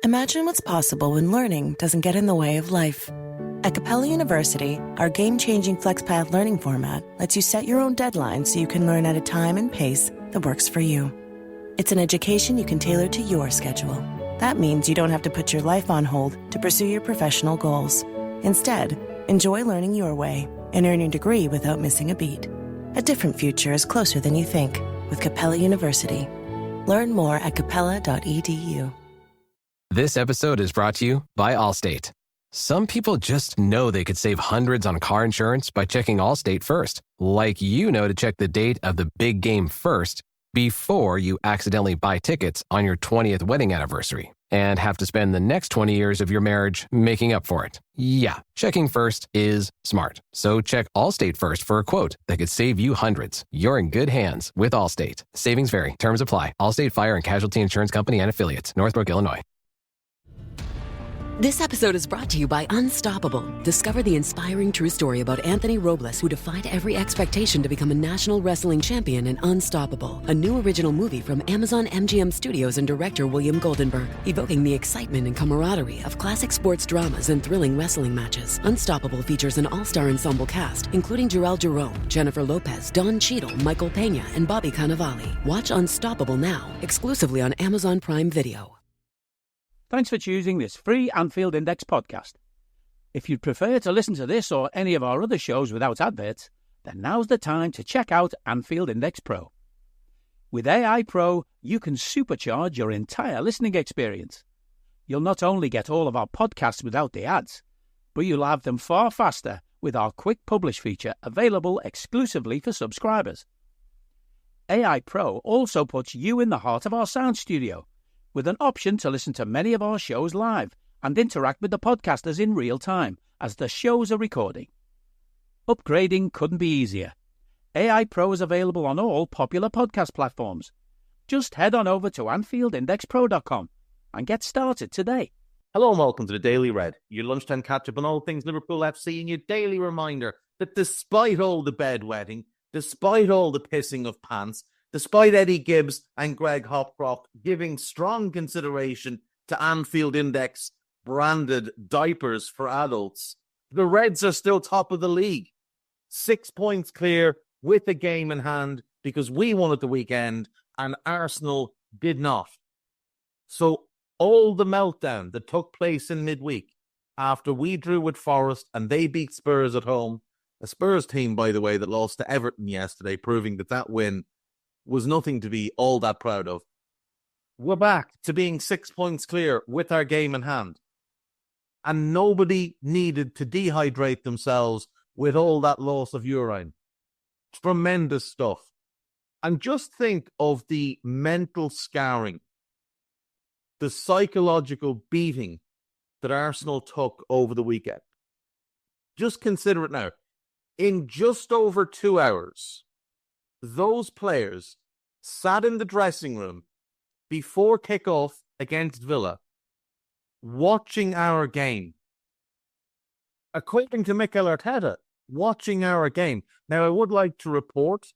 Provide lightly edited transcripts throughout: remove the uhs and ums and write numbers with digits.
Imagine what's possible when learning doesn't get in the way of life. At Capella University, our game-changing FlexPath learning format lets you set your own deadlines so you can learn at a time and pace that works for you. It's an education you can tailor to your schedule. That means you don't have to put your life on hold to pursue your professional goals. Instead, enjoy learning your way and earn your degree without missing a beat. A different future is closer than you think with Capella University. Learn more at capella.edu. This episode is brought to you by Allstate. Some people just know they could save hundreds on car insurance by checking Allstate first. Like you know to check the date of the big game first before you accidentally buy tickets on your 20th wedding anniversary and have to spend the next 20 years of your marriage making up for it. Yeah, checking first is smart. So check Allstate first for a quote that could save you hundreds. You're in good hands with Allstate. Savings vary. Terms apply. Allstate Fire and Casualty Insurance Company and Affiliates. Northbrook, Illinois. This episode is brought to you by Unstoppable. Discover the inspiring true story about Anthony Robles, who defied every expectation to become a national wrestling champion in Unstoppable, a new original movie from Amazon MGM Studios and director William Goldenberg, evoking the excitement and camaraderie of classic sports dramas and thrilling wrestling matches. Unstoppable features an all-star ensemble cast, including Jarrell Jerome, Jennifer Lopez, Don Cheadle, Michael Pena, and Bobby Cannavale. Watch Unstoppable now, exclusively on Amazon Prime Video. Thanks for choosing this free Anfield Index podcast. If you'd prefer to listen to this or any of our other shows without adverts, then now's the time to check out Anfield Index Pro. With AI Pro, you can supercharge your entire listening experience. You'll not only get all of our podcasts without the ads, but you'll have them far faster with our Quick Publish feature available exclusively for subscribers. AI Pro also puts you in the heart of our sound studio, with an option to listen to many of our shows live and interact with the podcasters in real time as the shows are recording. Upgrading couldn't be easier. AI Pro is available on all popular podcast platforms. Just head on over to AnfieldIndexPro.com and get started today. Hello and welcome to the Daily Red, your lunchtime catch-up on all things Liverpool FC and your daily reminder that despite all the bedwetting, despite all the pissing of pants, despite Eddie Gibbs and Greg Hopcroft giving strong consideration to Anfield Index branded diapers for adults, the Reds are still top of the league. 6 points clear with a game in hand because we won at the weekend and Arsenal did not. So all the meltdown that took place in midweek after we drew with Forest and they beat Spurs at home, a Spurs team, by the way, that lost to Everton yesterday, proving that win was nothing to be all that proud of. We're back to being 6 points clear with our game in hand. And nobody needed to dehydrate themselves with all that loss of urine. Tremendous stuff. And just think of the mental scarring, the psychological beating that Arsenal took over the weekend. Just consider it now. In just over 2 hours, those players sat in the dressing room before kickoff against Villa, watching our game. According to Mikel Arteta, watching our game. Now, I would like to report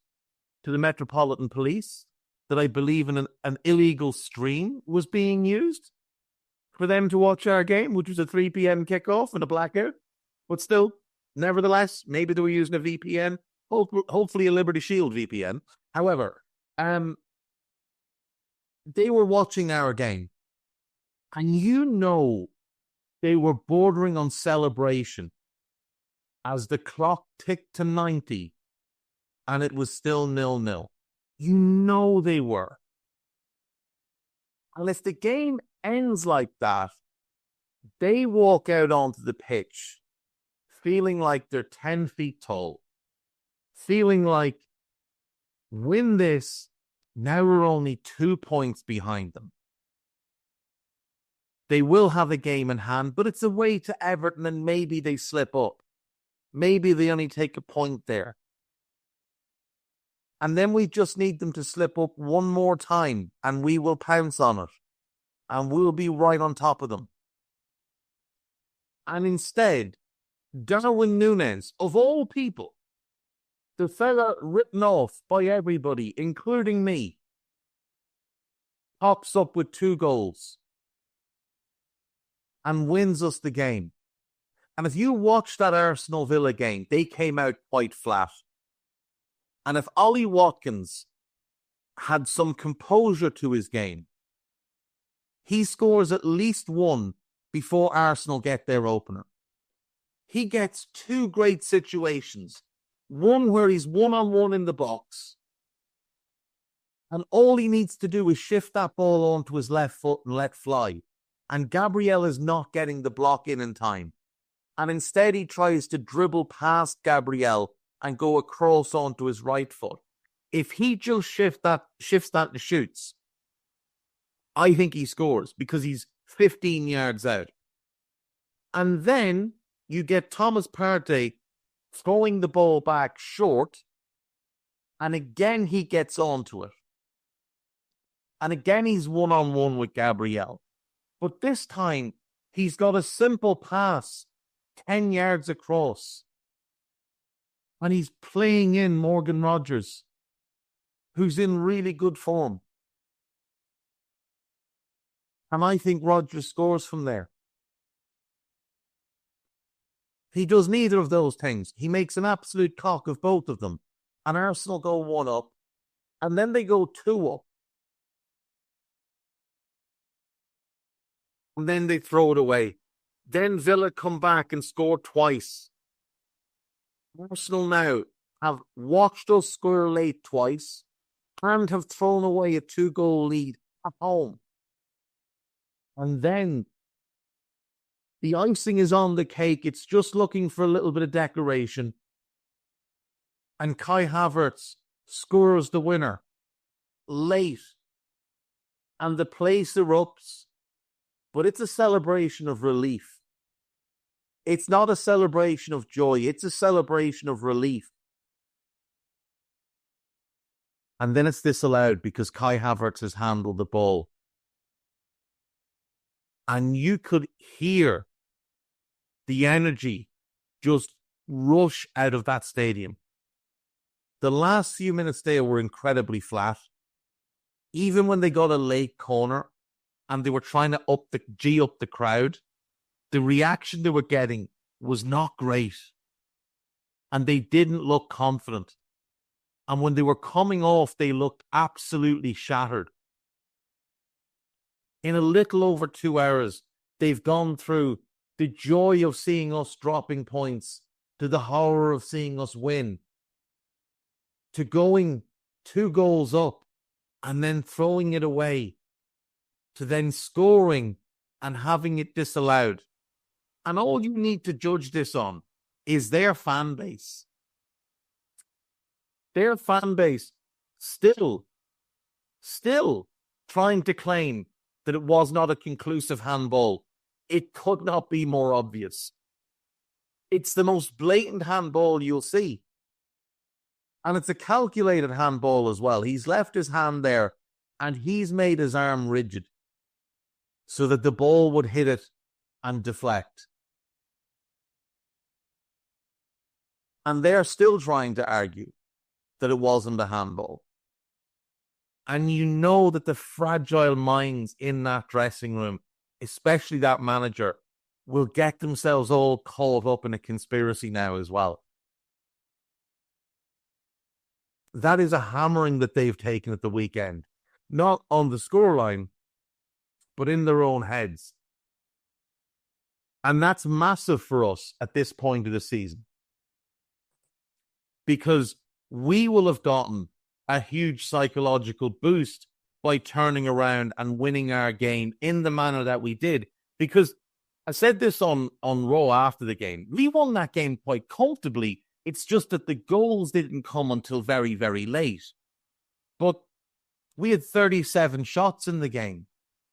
to the Metropolitan Police that I believe an illegal stream was being used for them to watch our game, which was a 3 p.m. kickoff and a blackout. But still, nevertheless, maybe they were using a VPN. Hopefully a Liberty Shield VPN. However, they were watching our game. And you know they were bordering on celebration as the clock ticked to 90 and it was still 0-0. You know they were. And if the game ends like that, they walk out onto the pitch feeling like they're 10 feet tall. Feeling like, win this, now we're only 2 points behind them. They will have a game in hand, but it's away to Everton and maybe they slip up. Maybe they only take a point there. And then we just need them to slip up one more time and we will pounce on it. And we'll be right on top of them. And instead, Darwin Núñez, of all people, the fella written off by everybody, including me, pops up with 2 goals. and wins us the game. And if you watch that Arsenal Villa game, they came out quite flat. And if Ollie Watkins had some composure to his game, he scores at least one before Arsenal get their opener. He gets two great situations. One where he's one-on-one in the box, and all he needs to do is shift that ball onto his left foot and let fly. And Gabriel is not getting the block in time. And instead he tries to dribble past Gabriel and go across onto his right foot. If he just shifts that and shoots, I think he scores because he's 15 yards out. And then you get Thomas Partey throwing the ball back short, and again he gets onto it. And again he's one-on-one with Gabriel. But this time he's got a simple pass 10 yards across. And he's playing in Morgan Rogers, who's in really good form. And I think Rogers scores from there. He does neither of those things. He makes an absolute cock of both of them. And Arsenal go 1 up. And then they go 2 up. And then they throw it away. Then Villa come back and score twice. Arsenal now have watched us score late twice and have thrown away a 2-goal lead at home. And then the icing is on the cake. It's just looking for a little bit of decoration. And Kai Havertz scores the winner late. And the place erupts. But it's a celebration of relief. It's not a celebration of joy. It's a celebration of relief. And then it's disallowed because Kai Havertz has handled the ball. And you could hear the energy just rush out of that stadium. The last few minutes there were incredibly flat. Even when they got a late corner and they were trying to G up the crowd, the reaction they were getting was not great. And they didn't look confident. And when they were coming off, they looked absolutely shattered. In a little over 2 hours, they've gone through the joy of seeing us dropping points, to the horror of seeing us win, to going 2 goals up and then throwing it away, to then scoring and having it disallowed. And all you need to judge this on is their fan base. Their fan base still trying to claim that it was not a conclusive handball. It could not be more obvious. It's the most blatant handball you'll see. And it's a calculated handball as well. He's left his hand there and he's made his arm rigid so that the ball would hit it and deflect. And they're still trying to argue that it wasn't a handball. And you know that the fragile minds in that dressing room, especially that manager, will get themselves all caught up in a conspiracy now as well. That is a hammering that they've taken at the weekend. Not on the scoreline, but in their own heads. And that's massive for us at this point of the season. Because we will have gotten a huge psychological boost by turning around and winning our game in the manner that we did. Because I said this on Raw after the game. We won that game quite comfortably. It's just that the goals didn't come until very, very late. But we had 37 shots in the game.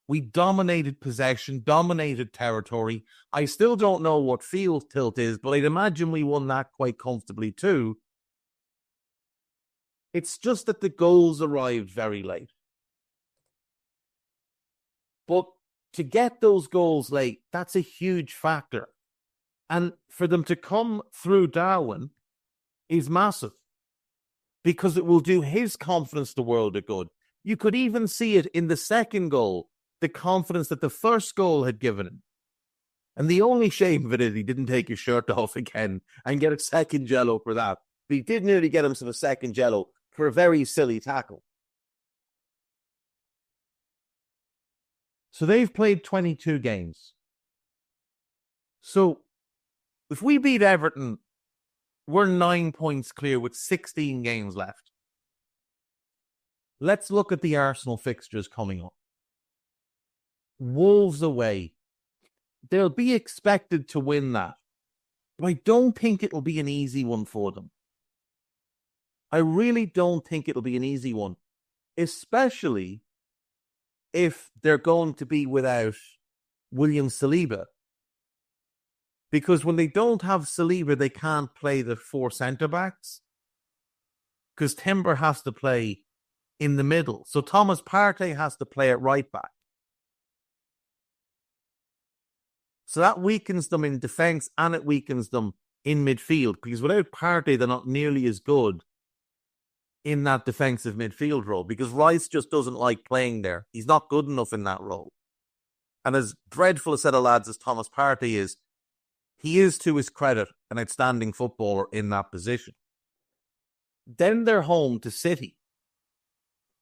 We dominated possession, dominated territory. I still don't know what field tilt is, but I'd imagine we won that quite comfortably too. It's just that the goals arrived very late. But to get those goals late, that's a huge factor. And for them to come through Darwin is massive because it will do his confidence the world of good. You could even see it in the second goal, the confidence that the first goal had given him. And the only shame of it is he didn't take his shirt off again and get a second yellow for that. But he did nearly get himself a second yellow for a very silly tackle. So they've played 22 games. So if we beat Everton, we're 9 points clear with 16 games left. Let's look at the Arsenal fixtures coming up. Wolves away. They'll be expected to win that. But I don't think it'll be an easy one for them. I really don't think it'll be an easy one. Especially if they're going to be without William Saliba. Because when they don't have Saliba, they can't play the 4 centre-backs. Because Timber has to play in the middle. So Thomas Partey has to play at right back. So that weakens them in defence and it weakens them in midfield. Because without Partey, they're not nearly as good in that defensive midfield role. Because Rice just doesn't like playing there. He's not good enough in that role. And as dreadful a set of lads as Thomas Partey is, he is, to his credit, an outstanding footballer in that position. Then they're home to City.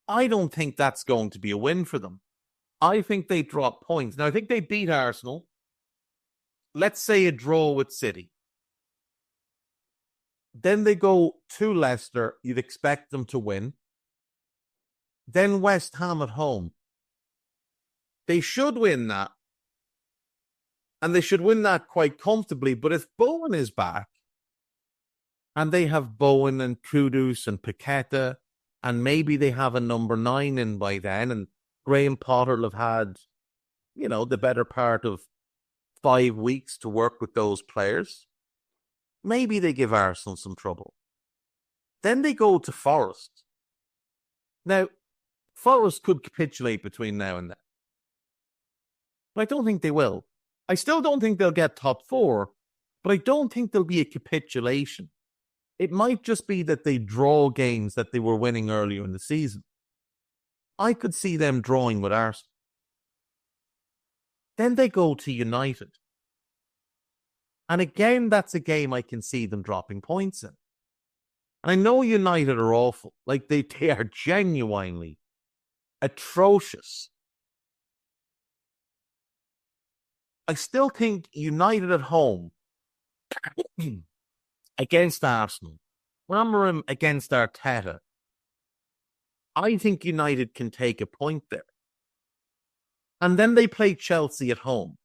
I don't think that's going to be a win for them. I think they drop points. Now, I think they beat Arsenal. Let's say a draw with City. Then they go to Leicester. You'd expect them to win. Then West Ham at home. They should win that. And they should win that quite comfortably. But if Bowen is back, and they have Bowen and Kudus and Paqueta, and maybe they have a number 9 in by then, and Graham Potter will have had, the better part of 5 weeks to work with those players, maybe they give Arsenal some trouble. Then they go to Forest. Now, Forest could capitulate between now and then. But I don't think they will. I still don't think they'll get top 4, but I don't think there'll be a capitulation. It might just be that they draw games that they were winning earlier in the season. I could see them drawing with Arsenal. Then they go to United. And again, that's a game I can see them dropping points in. And I know United are awful. Like, they are genuinely atrocious. I still think United at home against Arsenal, Amorim against Arteta, I think United can take a point there. And then they play Chelsea at home.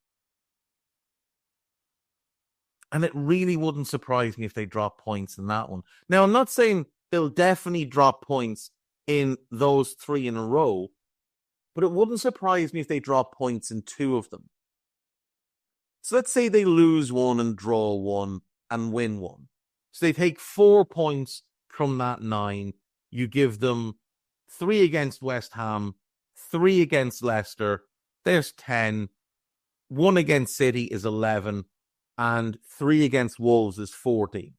And it really wouldn't surprise me if they drop points in that one. Now, I'm not saying they'll definitely drop points in those 3 in a row, but it wouldn't surprise me if they drop points in 2 of them. So let's say they lose 1 and draw 1 and win 1. So they take 4 points from that 9. You give them 3 against West Ham, 3 against Leicester. There's 10. 1 against City is 11. And 3 against Wolves is 14.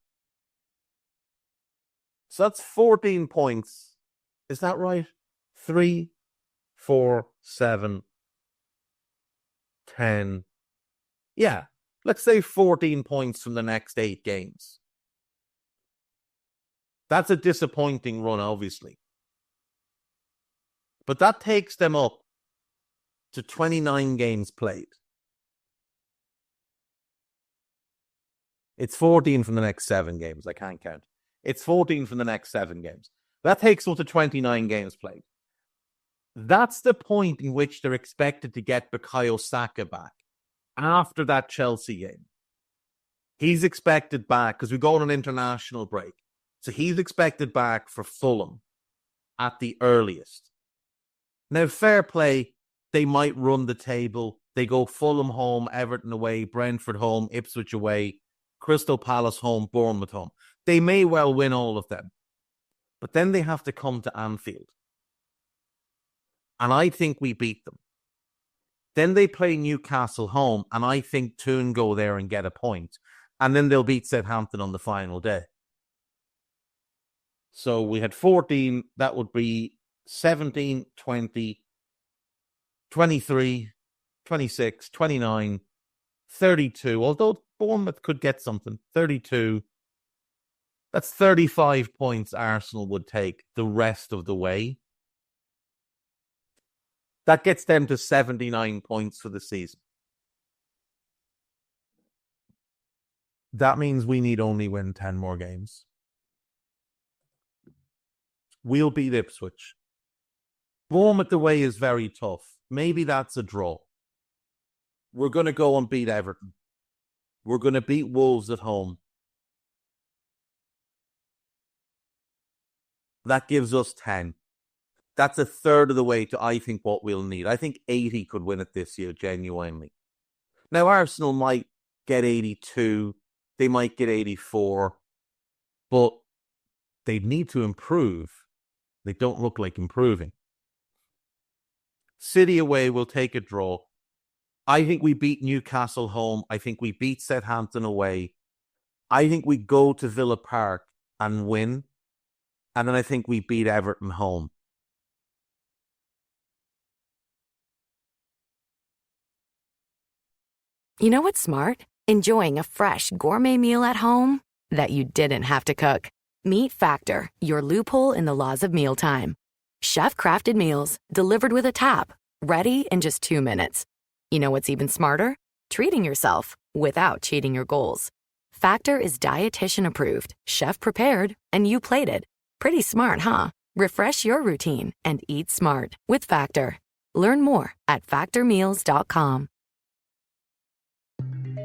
So that's 14 points. Is that right? 3, 4, 7, 10. Yeah, let's say 14 points from the next 8 games. That's a disappointing run, obviously. But that takes them up to 29 games played. It's 14 from the next 7 games. I can't count. It's 14 from the next 7 games. That takes them to 29 games played. That's the point in which they're expected to get Bukayo Saka back. After that Chelsea game. He's expected back because we go on an international break. So he's expected back for Fulham at the earliest. Now, fair play, they might run the table. They go Fulham home, Everton away, Brentford home, Ipswich away, Crystal Palace home, Bournemouth home. They may well win all of them. But then they have to come to Anfield. And I think we beat them. Then they play Newcastle home, and I think Toon go there and get a point. And then they'll beat Southampton on the final day. So we had 14, that would be 17, 20, 23, 26, 29, 32, although Bournemouth could get something. 32. That's 35 points Arsenal would take the rest of the way. That gets them to 79 points for the season. That means we need only win 10 more games. We'll beat Ipswich. Bournemouth away is very tough. Maybe that's a draw. We're going to go and beat Everton. We're going to beat Wolves at home. That gives us 10. That's a third of the way to, I think, what we'll need. I think 80 could win it this year, genuinely. Now, Arsenal might get 82. They might get 84. But they need to improve. They don't look like improving. City away will take a draw. I think we beat Newcastle home. I think we beat Southampton away. I think we go to Villa Park and win. And then I think we beat Everton home. You know what's smart? Enjoying a fresh gourmet meal at home that you didn't have to cook. Meet Factor, your loophole in the laws of mealtime. Chef-crafted meals delivered with a tap, ready in just 2 minutes. You know what's even smarter? Treating yourself without cheating your goals. Factor is dietitian approved, chef prepared, and you plated. Pretty smart, huh? Refresh your routine and eat smart with Factor. Learn more at factormeals.com.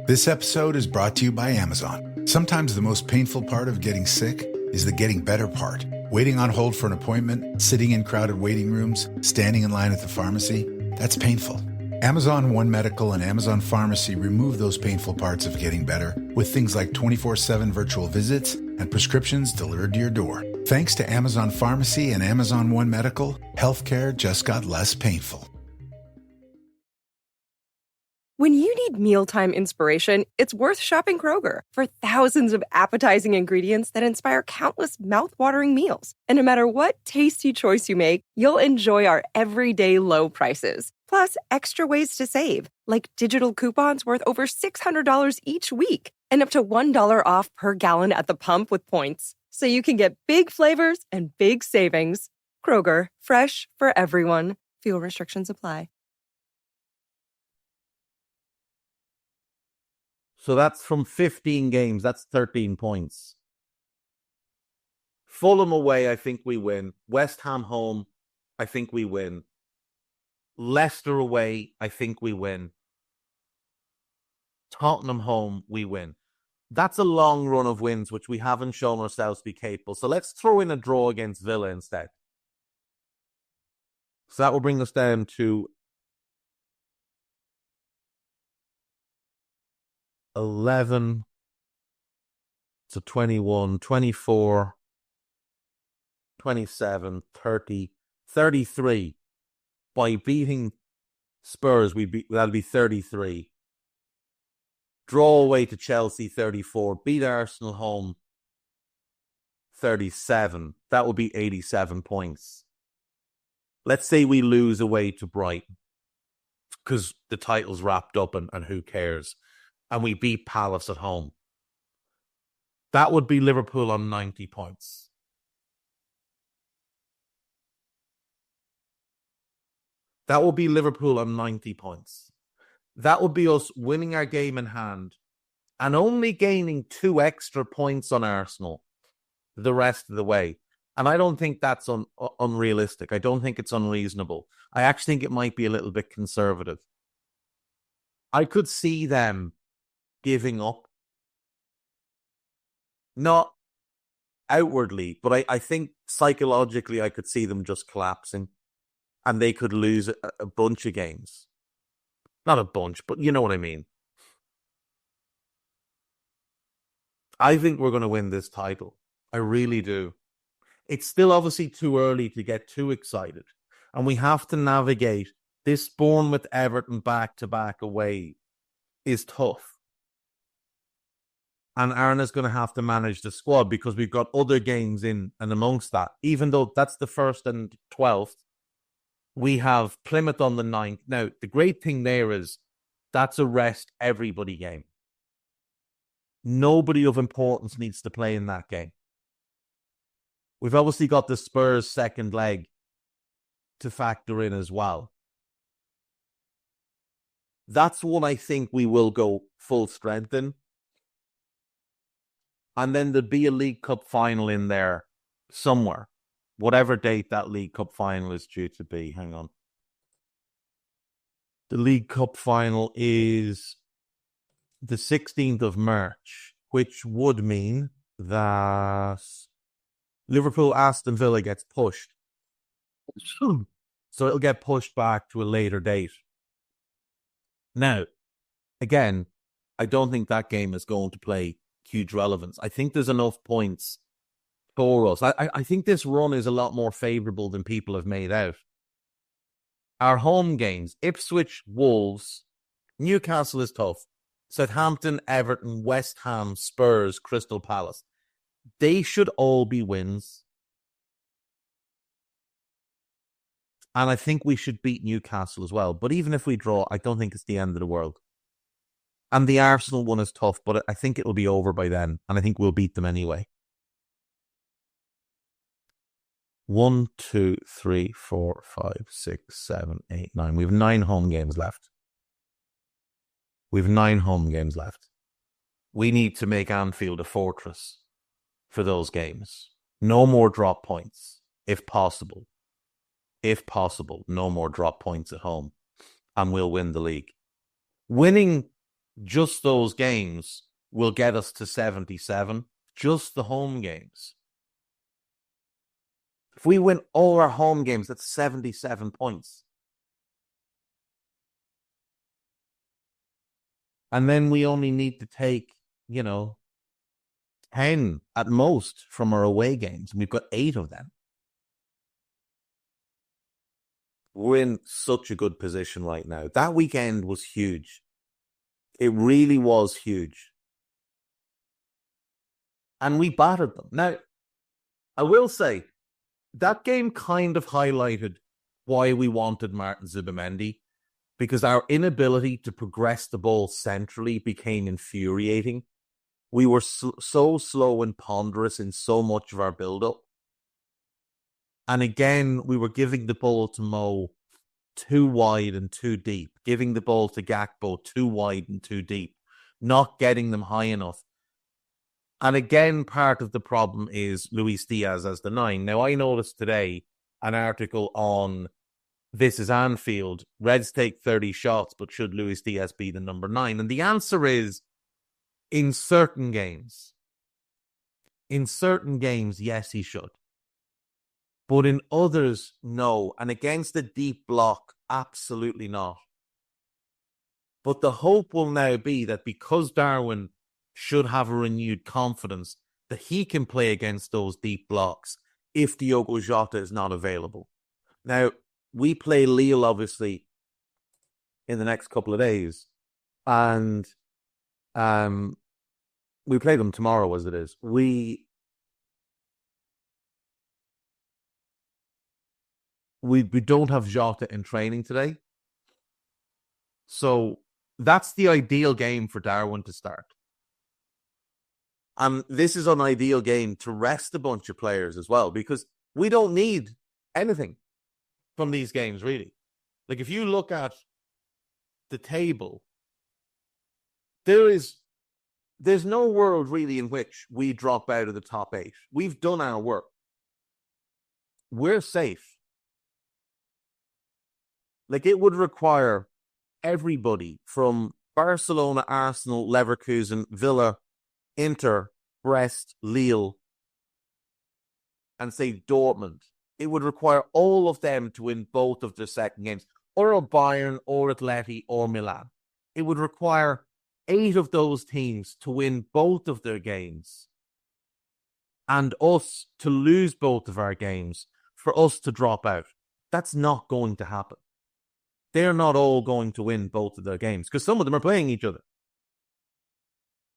This episode is brought to you by Amazon. Sometimes the most painful part of getting sick is the getting better part. Waiting on hold for an appointment, sitting in crowded waiting rooms, standing in line at the pharmacy. That's painful. Amazon One Medical and Amazon Pharmacy remove those painful parts of getting better with things like 24/7 virtual visits and prescriptions delivered to your door. Thanks to Amazon Pharmacy and Amazon One Medical, healthcare just got less painful. When you need mealtime inspiration, it's worth shopping Kroger for thousands of appetizing ingredients that inspire countless mouth-watering meals. And no matter what tasty choice you make, you'll enjoy our everyday low prices. Plus, extra ways to save, like digital coupons worth over $600 each week and up to $1 off per gallon at the pump with points. So you can get big flavors and big savings. Kroger, fresh for everyone. Fuel restrictions apply. So that's from 15 games. That's 13 points. Fulham away, I think we win. West Ham home, I think we win. Leicester away, I think we win. Tottenham home, we win. That's a long run of wins, which we haven't shown ourselves to be capable. So let's throw in a draw against Villa instead. So that will bring us down to 11 to 21, 24, 27, 30, 33. By beating Spurs, that'll be 33. Draw away to Chelsea, 34. Beat Arsenal home, 37. That would be 87 points. Let's say we lose away to Brighton because the title's wrapped up and who cares? And we beat Palace at home. That would be Liverpool on 90 points. That would be Liverpool on 90 points. That would be us winning our game in hand and only gaining 2 extra points on Arsenal the rest of the way. And I don't think that's unrealistic. I don't think it's unreasonable. I actually think it might be a little bit conservative. I could see them giving up. Not outwardly, but I think psychologically I could see them just collapsing and they could lose a bunch of games. Not a bunch, but you know what I mean. I think we're going to win this title. I really do. It's still obviously too early to get too excited. And we have to navigate this Bournemouth Everton back-to-back away is tough. And Arna's going to have to manage the squad because we've got other games in and amongst that. Even though that's the 1st and 12th, we have Plymouth on the 9th. Now, the great thing there is That's a rest everybody game. Nobody of importance needs to play in that game. We've obviously got the Spurs second leg to factor in as well. That's one I think we will go full strength in. And then there'll be a League Cup final in there somewhere. Whatever date that League Cup final is due to be. Hang on. The League Cup final is the 16th of March, which would mean that Liverpool Aston Villa gets pushed. So it'll get pushed back to a later date. Now, again, I don't think that game is going to play huge relevance. I think there's enough points for us. I think this run is a lot more favourable than people have made out. Our home games, Ipswich, Wolves, Newcastle is tough. Southampton, Everton, West Ham, Spurs, Crystal Palace. They should all be wins. And I think we should beat Newcastle as well. But even if we draw, I don't think it's the end of the world. And the Arsenal one is tough, but I think it'll be over by then. And I think we'll beat them anyway. 1, 2, 3, 4, 5, 6, 7, 8, 9. We have 9 home games left. We have 9 home games left. We need to make Anfield a fortress for those games. No more drop points, if possible. If possible, no more drop points at home. And we'll win the league. Winning just those games will get us to 77. Just the home games. If we win all our home games, that's 77 points. And then we only need to take, 10 at most from our away games. And we've got 8 of them. We're in such a good position right now. That weekend was huge. It really was huge. And we battered them. Now, I will say, that game kind of highlighted why we wanted Martin Zubimendi, because our inability to progress the ball centrally became infuriating. We were so slow and ponderous in so much of our build-up. And again, we were giving the ball to Mo too wide and too deep, giving the ball to Gakpo too wide and too deep, not getting them high enough. And again, part of the problem is Luis Diaz as the 9. Now, I noticed today an article on This is Anfield. Reds take 30 shots, but should Luis Diaz be the number 9? And the answer is, in certain games, yes, he should. But in others, no. And against the deep block, absolutely not. But the hope will now be that because Darwin should have a renewed confidence that he can play against those deep blocks if Diogo Jota is not available. Now, we play Lille, obviously, in the next couple of days. And we play them tomorrow, as it is. We don't have Jota in training today. So that's the ideal game for Darwin to start. And this is an ideal game to rest a bunch of players as well, because we don't need anything from these games, really. Like, if you look at the table, there's no world really in which we drop out of the top 8. We've done our work. We're safe. Like, it would require everybody from Barcelona, Arsenal, Leverkusen, Villa, Inter, Brest, Lille, and say Dortmund. It would require all of them to win both of their second games, or Bayern, or Atleti, or Milan. It would require 8 of those teams to win both of their games, and us to lose both of our games for us to drop out. That's not going to happen. They're not all going to win both of their games, because some of them are playing each other.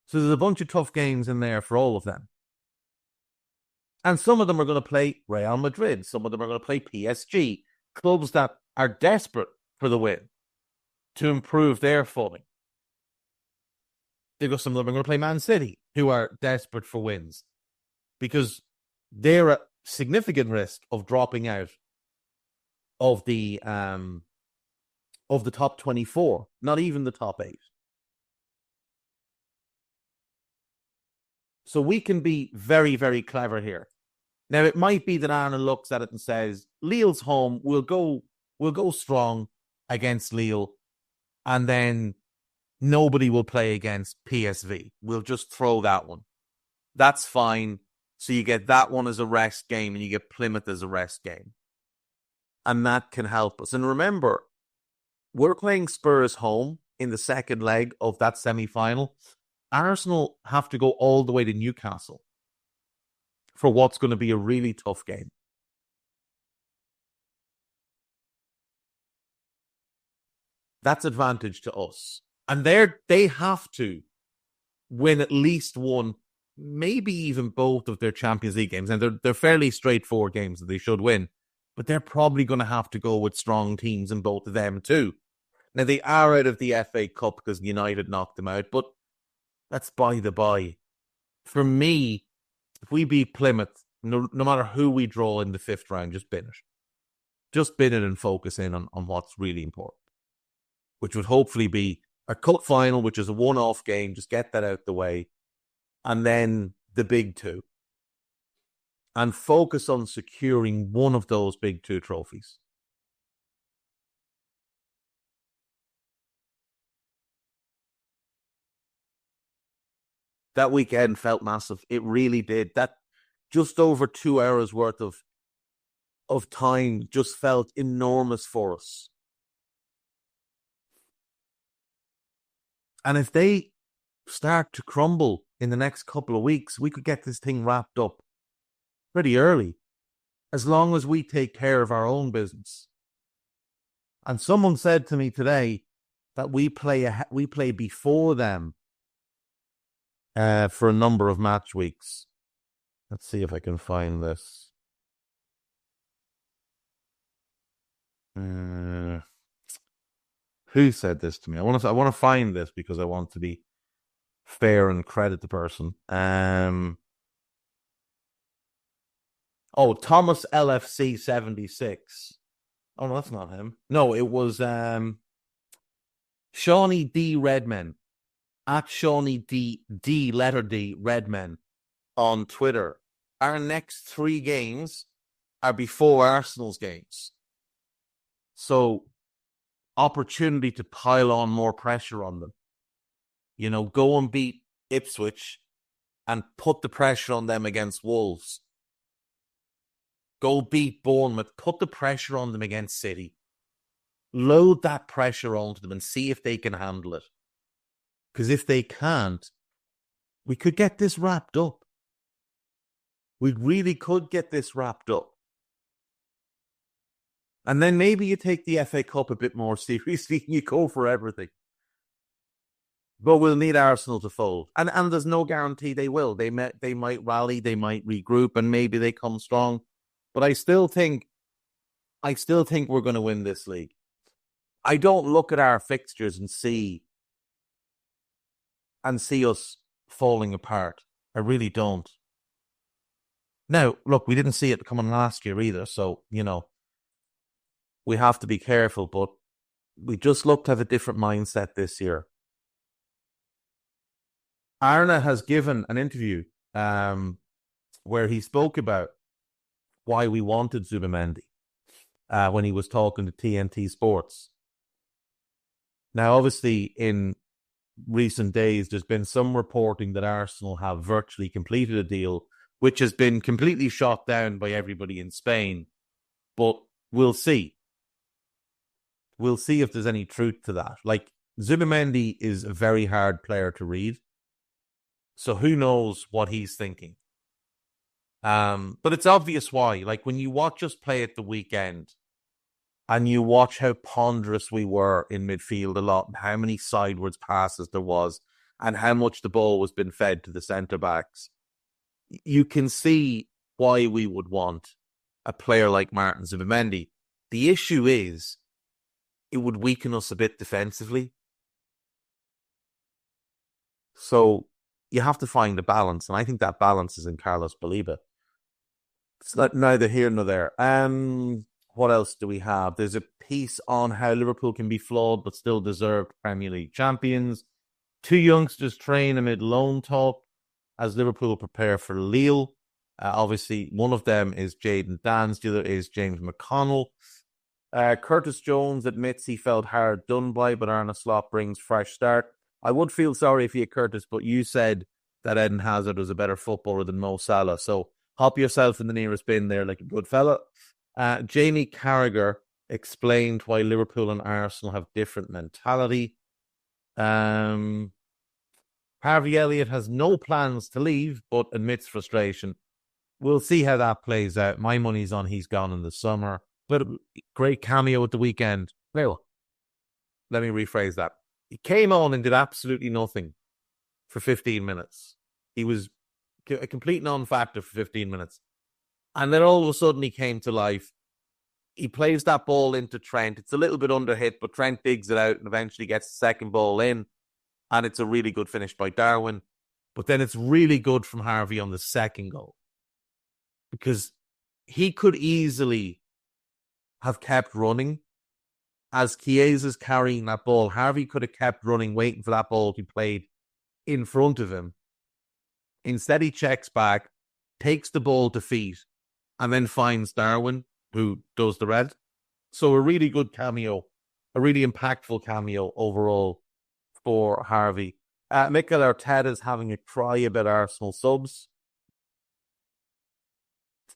So there's a bunch of tough games in there for all of them. And some of them are going to play Real Madrid. Some of them are going to play PSG. Clubs that are desperate for the win. to improve their footing. They've got some of them going to play Man City, who are desperate for wins, because they're at significant risk of dropping out of the top 24, not even the top 8. So we can be very, very clever here. Now, it might be that Arne looks at it and says, Lille's home, we'll go strong against Lille, and then nobody will play against PSV. We'll just throw that one. That's fine. So you get that one as a rest game, and you get Plymouth as a rest game. And that can help us. And remember, we're playing Spurs home in the second leg of that semi-final. Arsenal have to go all the way to Newcastle for what's going to be a really tough game. That's advantage to us. And they have to win at least one, maybe even both of their Champions League games. And they're fairly straightforward games that they should win. But they're probably going to have to go with strong teams in both of them too. Now, they are out of the FA Cup because United knocked them out, but that's by the by. For me, if we beat Plymouth, no matter who we draw in the 5th round, just bin it. Just bin it and focus in on what's really important, which would hopefully be a cup final, which is a one-off game. Just get that out the way. And then the big two. And focus on securing one of those big 2 trophies. That weekend felt massive. It really did. That just over 2 hours worth of time just felt enormous for us. And if they start to crumble in the next couple of weeks, we could get this thing wrapped up pretty early, as long as we take care of our own business. And someone said to me today that we play before them for a number of match weeks. Let's see if I can find this. Who said this to me? I want to find this because I want to be fair and credit the person. Thomas LFC 76. Oh no, that's not him. No, it was Shawnee D Redmen at Shawnee D letter D Redmen on Twitter. Our next 3 games are before Arsenal's games. So, opportunity to pile on more pressure on them. You know, go and beat Ipswich and put the pressure on them against Wolves. Go beat Bournemouth, put the pressure on them against City. Load that pressure onto them and see if they can handle it. Because if they can't, we could get this wrapped up. We really could get this wrapped up. And then maybe you take the FA Cup a bit more seriously and you go for everything. But we'll need Arsenal to fold. And there's no guarantee they will. They might rally, they might regroup, and maybe they come strong. But I still think we're going to win this league. I don't look at our fixtures and see us falling apart. I really don't. Now, look, we didn't see it coming last year either, so, you know, we have to be careful, but we just look to have a different mindset this year. Arne has given an interview where he spoke about why we wanted Zubimendi when he was talking to TNT Sports. Now, obviously, in recent days, there's been some reporting that Arsenal have virtually completed a deal, which has been completely shot down by everybody in Spain. But we'll see. We'll see if there's any truth to that. Like, Zubimendi is a very hard player to read. So who knows what he's thinking. But it's obvious why. Like, when you watch us play at the weekend and you watch how ponderous we were in midfield a lot, and how many sideways passes there was, and how much the ball was being fed to the centre-backs, you can see why we would want a player like Martin Zubimendi. The issue is it would weaken us a bit defensively. So you have to find a balance, and I think that balance is in Carlos Baleba. It's not neither here nor there. What else do we have? There's a piece on how Liverpool can be flawed but still deserved Premier League champions. 2 youngsters train amid loan talk as Liverpool prepare for Lille. Obviously, one of them is Jayden Danns, the other is James McConnell. Curtis Jones admits he felt hard done by, but Arne Slot brings fresh start. I would feel sorry for you, Curtis, but you said that Eden Hazard was a better footballer than Mo Salah, so hop yourself in the nearest bin there like a good fella. Jamie Carragher explained why Liverpool and Arsenal have different mentality. Harvey Elliott has no plans to leave, but admits frustration. We'll see how that plays out. My money's on he's gone in the summer. But a great cameo at the weekend. Well, let me rephrase that. He came on and did absolutely nothing for 15 minutes. He was a complete non-factor for 15 minutes. And then all of a sudden he came to life. He plays that ball into Trent. It's a little bit underhit, but Trent digs it out and eventually gets the second ball in. And it's a really good finish by Darwin. But then it's really good from Harvey on the second goal. Because he could easily have kept running. As Chiesa's carrying that ball, Harvey could have kept running, waiting for that ball to be played in front of him. Instead, he checks back, takes the ball to feet, and then finds Darwin, who does the red. So a really good cameo, a really impactful cameo overall for Harvey. Mikel Arteta is having a cry about Arsenal subs.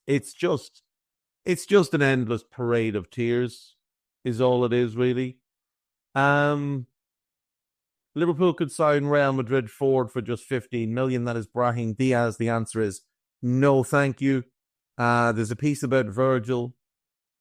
It's just an endless parade of tears, is all it is, really. Liverpool could sign Real Madrid forward for just 15 million. That is Brahim Diaz. The answer is no, thank you. There's a piece about Virgil,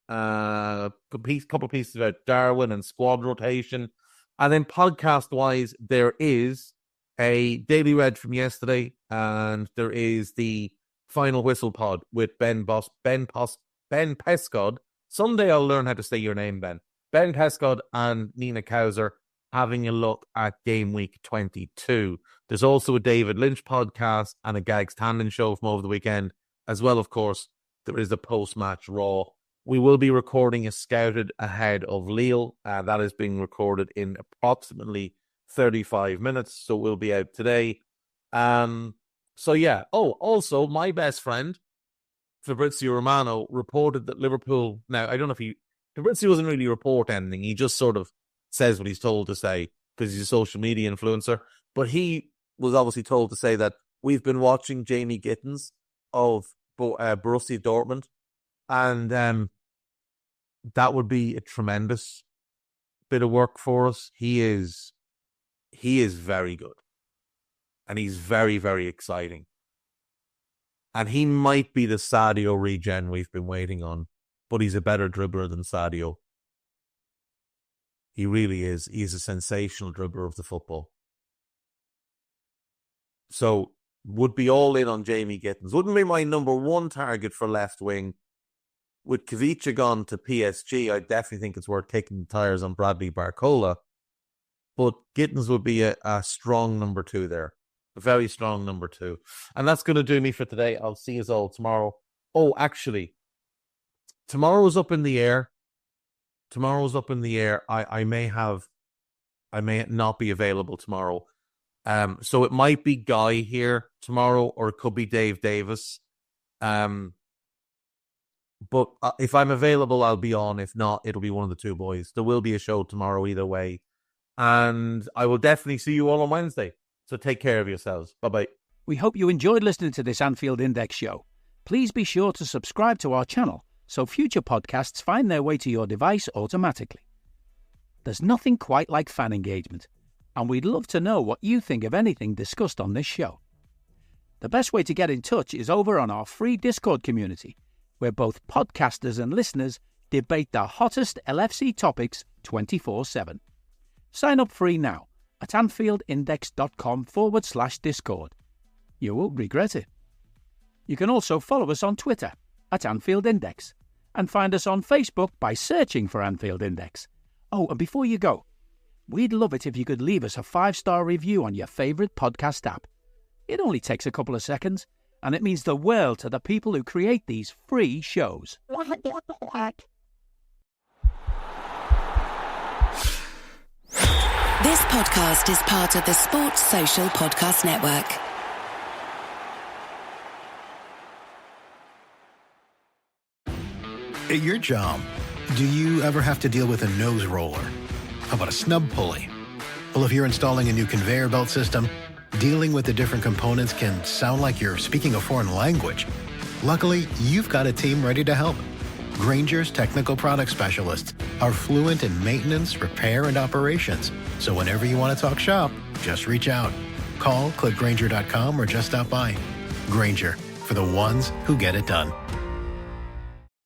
couple pieces about Darwin and squad rotation. And then podcast-wise, there is a Daily Red from yesterday, and there is the Final Whistle pod with Ben Pescod. Someday I'll learn how to say your name, Ben. Ben Pescod and Nina Kauser having a look at game week 22. There's also a David Lynch podcast and a Gags Tandon show from over the weekend. As well, of course, there is a post-match Raw. We will be recording a Scouted ahead of Lille. That is being recorded in approximately 35 minutes, so we'll be out today. So yeah. Oh, also, my best friend, Fabrizio Romano, reported that Liverpool... Now, I don't know if Fabrizio doesn't really report anything. He just sort of says what he's told to say because he's a social media influencer. But he was obviously told to say that we've been watching Jamie Gittins of Borussia Dortmund, and that would be a tremendous bit of work for us. He is very good, and he's very, very exciting. And he might be the Sadio regen we've been waiting on, but he's a better dribbler than Sadio. He really is. He's a sensational dribbler of the football. So, would be all in on Jamie Gittins. Wouldn't be my number one target for left wing. With Kavica gone to PSG, I definitely think it's worth kicking the tires on Bradley Barcola. But Gittins would be a strong number 2 there. A very strong number 2. And that's going to do me for today. I'll see you all tomorrow. Oh, actually, tomorrow's up in the air. I may not be available tomorrow. So it might be Guy here tomorrow, or it could be Dave Davis. But if I'm available, I'll be on. If not, it'll be one of the two boys. There will be a show tomorrow either way. And I will definitely see you all on Wednesday. So take care of yourselves. Bye-bye. We hope you enjoyed listening to this Anfield Index show. Please be sure to subscribe to our channel so future podcasts find their way to your device automatically. There's nothing quite like fan engagement, and we'd love to know what you think of anything discussed on this show. The best way to get in touch is over on our free Discord community, where both podcasters and listeners debate the hottest LFC topics 24/7. Sign up free now at AnfieldIndex.com/Discord. You won't regret it. You can also follow us on Twitter at Anfield Index and find us on Facebook by searching for Anfield Index, Oh, and before you go, we'd love it if you could leave us a 5-star review on your favourite podcast app. It only takes a couple of seconds, and it means the world to the people who create these free shows. This podcast is part of the Sports Social Podcast Network. At your job, do you ever have to deal with a nose roller? How about a snub pulley? Well, if you're installing a new conveyor belt system, dealing with the different components can sound like you're speaking a foreign language. Luckily, you've got a team ready to help. Grainger's technical product specialists are fluent in maintenance, repair, and operations. So whenever you want to talk shop, just reach out. Call, click Grainger.com, or just stop by. Grainger, for the ones who get it done.